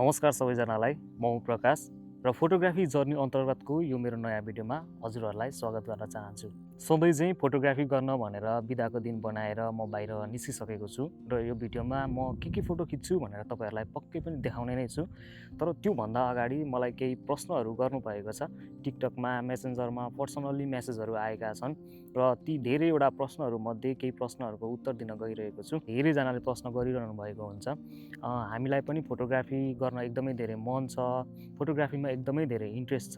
नमस्कार सबैजनालाई, म हुँ प्रकाश र फोटोग्राफी जर्नी अन्तर्गतको यो मेरो नयाँ भिडियोमा हजुरहरूलाई स्वागत गर्न चाहन्छु। सधैँ चाहिँ फोटोग्राफी गर्न भनेर बिदाको दिन बनाएर म बाहिर निस्किसकेको छु र यो भिडियोमा म के फोटो खिच्छु भनेर तपाईँहरूलाई पक्कै पनि देखाउने नै छु। तर त्योभन्दा अगाडि मलाई केही प्रश्नहरू गर्नुभएको छ। टिकटकमा, मेसेन्जरमा पर्सनल्ली मेसेजहरू आएका छन् र ती धेरैवटा प्रश्नहरूमध्ये केही प्रश्नहरूको उत्तर दिन गइरहेको छु। धेरैजनाले प्रश्न गरिरहनु भएको हुन्छ। हामीलाई पनि फोटोग्राफी गर्न एकदमै धेरै मन छ, फोटोग्राफीमा एकदमै धेरै इन्ट्रेस्ट छ,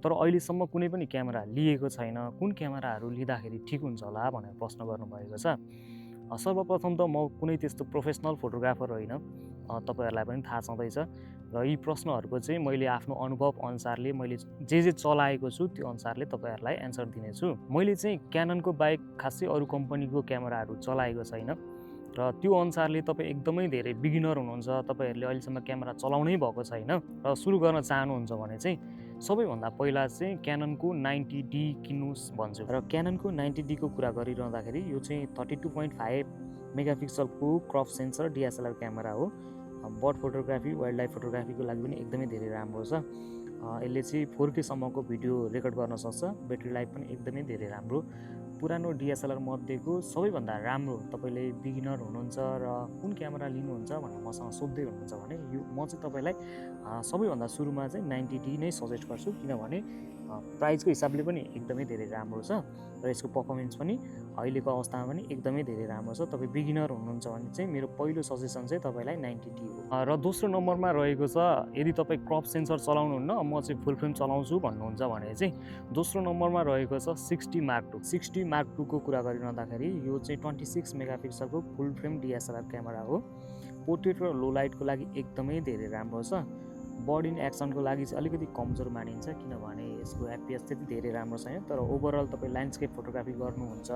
तर अहिलेसम्म कुनै पनि क्यामेरा लिएको छैन, कुन क्यामेराहरू लिँदाखेरि ठिक हुन्छ होला भनेर प्रश्न गर्नुभएको छ। सर्वप्रथम त म कुनै त्यस्तो प्रोफेसनल फोटोग्राफर होइन, तपाईँहरूलाई पनि थाहा छँदैछ र यी प्रश्नहरूको चाहिँ मैले आफ्नो अनुभव अनुसारले मैले जे चलाएको छु त्यो अनुसारले तपाईँहरूलाई एन्सर दिनेछु। मैले चाहिँ क्याननको बाहेक खासै अरू कम्पनीको क्यामेराहरू चलाएको छैन र त्यो अनुसारले तपाईँ एकदमै धेरै बिगिनर हुनुहुन्छ, तपाईँहरूले अहिलेसम्म क्यामेरा चलाउनै भएको छैन र सुरु गर्न चाहनुहुन्छ भने चाहिँ सबैभन्दा पहिला चाहिँ क्याननको 90D किन्नुहोस् भन्छु। र क्याननको 90D को कुरा गरिरहँदाखेरि यो चाहिँ 32.5 मेगापिक्सलको क्रप सेन्सर DSLR क्यामेरा हो। बर्ड फोटोग्राफी, वाइल्ड लाइफ फोटोग्राफीको लागि पनि एकदमै धेरै राम्रो छ। यसले चाहिँ 4K सम्मको भिडियो रेकर्ड गर्न सक्छ, ब्याट्री लाइफ पनि एकदमै धेरै राम्रो। पुरानो DSLR मध्येको सबैभन्दा राम्रो तपाईँले बिगिनर हुनुहुन्छ र कुन क्यामेरा लिनुहुन्छ भनेर मसँग सोध्दै हुनुहुन्छ भने म चाहिँ तपाईँलाई सबैभन्दा सुरुमा चाहिँ 90D नै सजेस्ट गर्छु, किनभने प्राइसको हिसाबले पनि एकदमै धेरै राम्रो छ र यसको पर्फर्मेन्स पनि अहिलेको अवस्थामा पनि एकदमै धेरै राम्रो छ। तपाईँ बिगिनर हुनुहुन्छ भने चाहिँ मेरो पहिलो सजेसन चाहिँ तपाईँलाई 90D हो। र दोस्रो नम्बरमा रहेको छ, यदि तपाईँ क्रप सेन्सर चलाउनुहुन्न, म चाहिँ फुल फ्रेम चलाउँछु भन्नुहुन्छ भने चाहिँ दोस्रो नम्बरमा रहेको छ 60 Mark II। 60 Mark II को कुरा गरिरहँदाखेरि यो चाहिँ 26 मेगापिक्सलको फुल फ्रेम DSLR क्यामेरा हो। पोर्ट्रेट र लो लाइटको लागि एकदमै धेरै राम्रो छ। बर्ड इन एक्सनको लागि चाहिँ अलिकति कमजोर मानिन्छ, किनभने यसको FPS त्यति धेरै राम्रो छैन। तर ओभरअल तपाईँ ल्यान्डस्केप फोटोग्राफी गर्नुहुन्छ,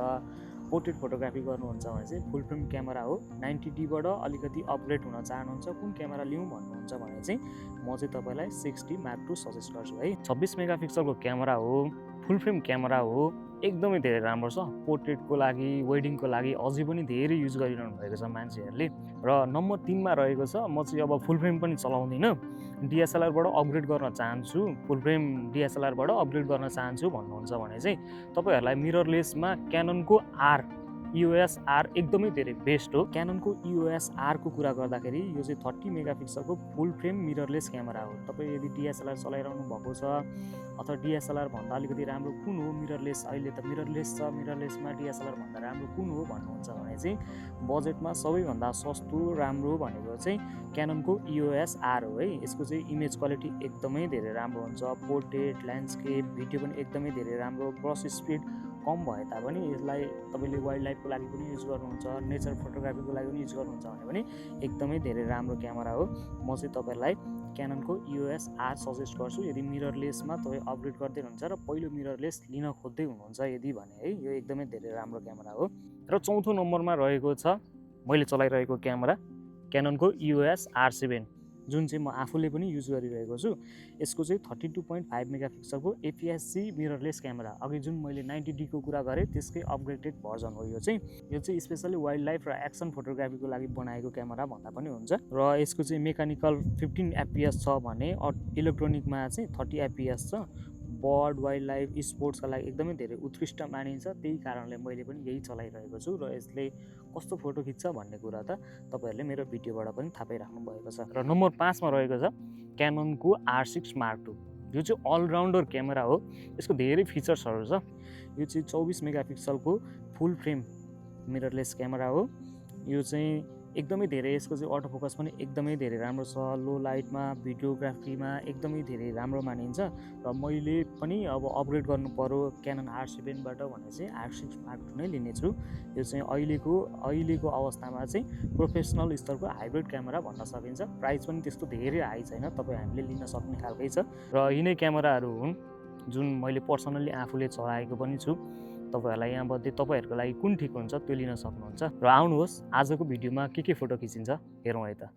पोर्ट्रेट फोटोग्राफी गर्नुहुन्छ भने चाहिँ फुल फ्रेम क्यामेरा हो। 90D बाट अलिकति अपग्रेड हुन चाहनुहुन्छ, कुन क्यामेरा लिउँ भन्नुहुन्छ भने चाहिँ म चाहिँ तपाईँलाई 60 Mark II सजेस्ट गर्छु है। 26 मेगापिक्सलको क्यामेरा हो, फुल फ्रेम क्यामेरा हो, एकदमै धेरै राम्रो छ। पोर्ट्रेटको लागि, वेडिङको लागि अझै पनि धेरै युज गरिरहनु भएको छ मान्छेहरूले। र नम्बर 3मा रहेको छ, म चाहिँ अब फुल फ्रेम पनि चलाउँदिनँ, DSLR-बाट अपग्रेड गर्न चाहन्छु, फुल फ्रेम DSLR-बाट अपग्रेड गर्न चाहन्छु भन्नुहुन्छ भने चाहिँ तपाईँहरूलाई मिररलेसमा क्याननको EOS R एकदमै धेरै बेस्ट हो। क्याननको EOS R को कुरा गर्दाखेरि यो चाहिँ 30 मेगापिक्सलको फुल फ्रेम मिररलेस क्यामेरा हो। तपाईँ यदि DSLR चलाइरहनु भएको छ अथवा DSLR भन्दा अलिकति राम्रो कुन हो, मिररलेस अहिले त मिररलेस छ, मिररलेसमा DSLR भन्दा राम्रो कुन हो भन्नुहुन्छ भने चाहिँ बजेटमा सबैभन्दा सस्तो राम्रो भनेको चाहिँ क्याननको EOS R हो है। यसको चाहिँ इमेज क्वालिटी एकदमै धेरै राम्रो हुन्छ, पोर्ट्रेट, ल्यान्डस्केप, भिडियो पनि एकदमै धेरै राम्रो, ब्रस स्पिड कम भए तापनि यसलाई तपाईँले वाइल्ड लाइफको लागि पनि युज गर्नुहुन्छ, नेचर फोटोग्राफीको लागि पनि युज गर्नुहुन्छ भने पनि एकदमै धेरै राम्रो क्यामेरा हो। म चाहिँ तपाईँलाई क्याननको EOS R सजेस्ट गर्छु यदि मिररलेसमा तपाईँ अपग्रेड गर्दै हुनुहुन्छ र पहिलो मिररलेस लिन खोज्दै हुनुहुन्छ यदि भने है, यो एकदमै धेरै राम्रो क्यामेरा हो। र चौथो नम्बरमा रहेको छ मैले चलाइरहेको क्यामेरा क्याननको EOS R7, जुन चाहिँ म आफूले पनि युज गरिरहेको छु। यसको चाहिँ 32.5 मेगापिक्सलको APS-C मिररलेस क्यामेरा, अघि जुन मैले 90D को कुरा गरेँ त्यसकै अपग्रेडेड भर्जन हो। यो चाहिँ स्पेसली वाइल्ड लाइफ र एक्सन फोटोग्राफीको लागि बनाएको क्यामेरा भन्दा पनि हुन्छ। र यसको चाहिँ मेकानिकल 15 FPS छ भने इलेक्ट्रोनिकमा चाहिँ 30 FPS छ। बर्ड, वाइल्ड लाइफ, स्पोर्ट्सका लागि एकदमै धेरै उत्कृष्ट मानिन्छ, त्यही कारणले मैले पनि यही चलाइरहेको छु। र यसले कस्तो फोटो खिच्छ भन्ने कुरा त तपाईँहरूले मेरो भिडियोबाट पनि थाहा पाइराख्नु भएको छ। र नम्बर 5मा रहेको छ क्याननको R6 Mark II। यो चाहिँ अलराउन्डर क्यामेरा हो, यसको धेरै फिचर्सहरू छ। यो चाहिँ 24 मेगापिक्सलको फुल फ्रेम मिररलेस क्यामेरा हो। यो चाहिँ एकदमै धेरै, यसको चाहिँ अटो फोकस पनि एकदमै धेरै राम्रो छ, लो लाइटमा, भिडियोग्राफीमा एकदमै धेरै राम्रो मानिन्छ। र मैले पनि अब अपग्रेड गर्नु पर्यो क्यानन R7बाट भने चाहिँ R6 Mark II नै लिनेछु। यो चाहिँ अहिलेको अवस्थामा चाहिँ प्रोफेसनल स्तरको हाइब्रिड क्यामेरा भन्न सकिन्छ। प्राइस पनि त्यस्तो धेरै हाई छैन, तपाईँ हामीले लिन सक्ने खालकै छ। र यिनै क्यामेराहरू हुन् जुन मैले पर्सनल्ली आफूले चलाएको पनि छु। तपाईँहरूलाई यहाँमध्ये तपाईँहरूको लागि कुन ठिक हुन्छ त्यो लिन सक्नुहुन्छ। र आउनुहोस् आजको भिडियोमा के फोटो खिचिन्छ हेरौँ है त।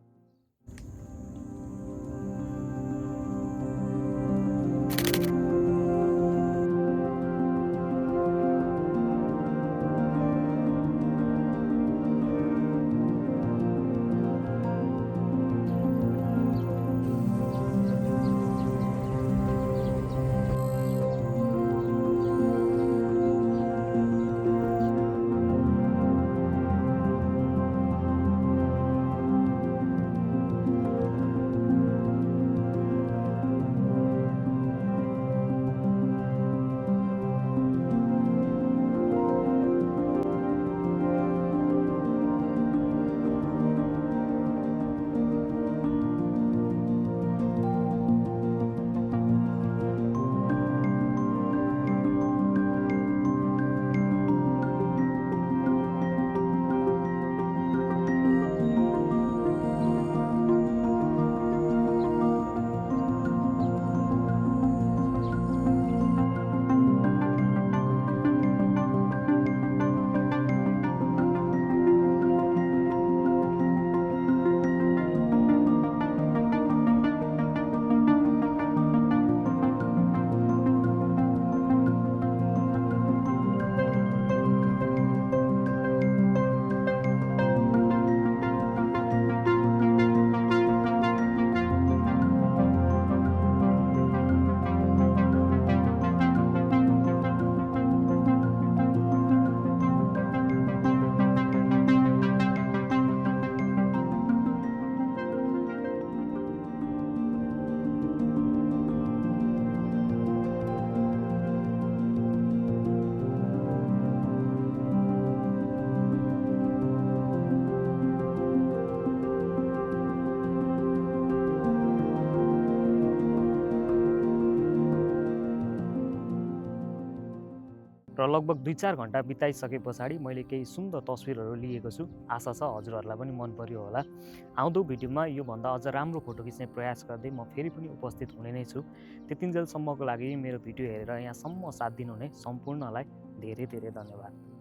लगभग 2-4 घन्टा बिताइसके पछाडि मैले केही सुन्दर तस्विरहरू लिएको छु। आशा छ हजुरहरूलाई पनि मन पर्यो होला। आउँदो भिडियोमा योभन्दा अझ राम्रो फोटो खिच्ने प्रयास गर्दै म फेरि पनि उपस्थित हुने नै छु। त्यतिन्जेलसम्मको लागि मेरो भिडियो हेरेर यहाँसम्म साथ दिनुहुने सम्पूर्णलाई धेरै धेरै धन्यवाद।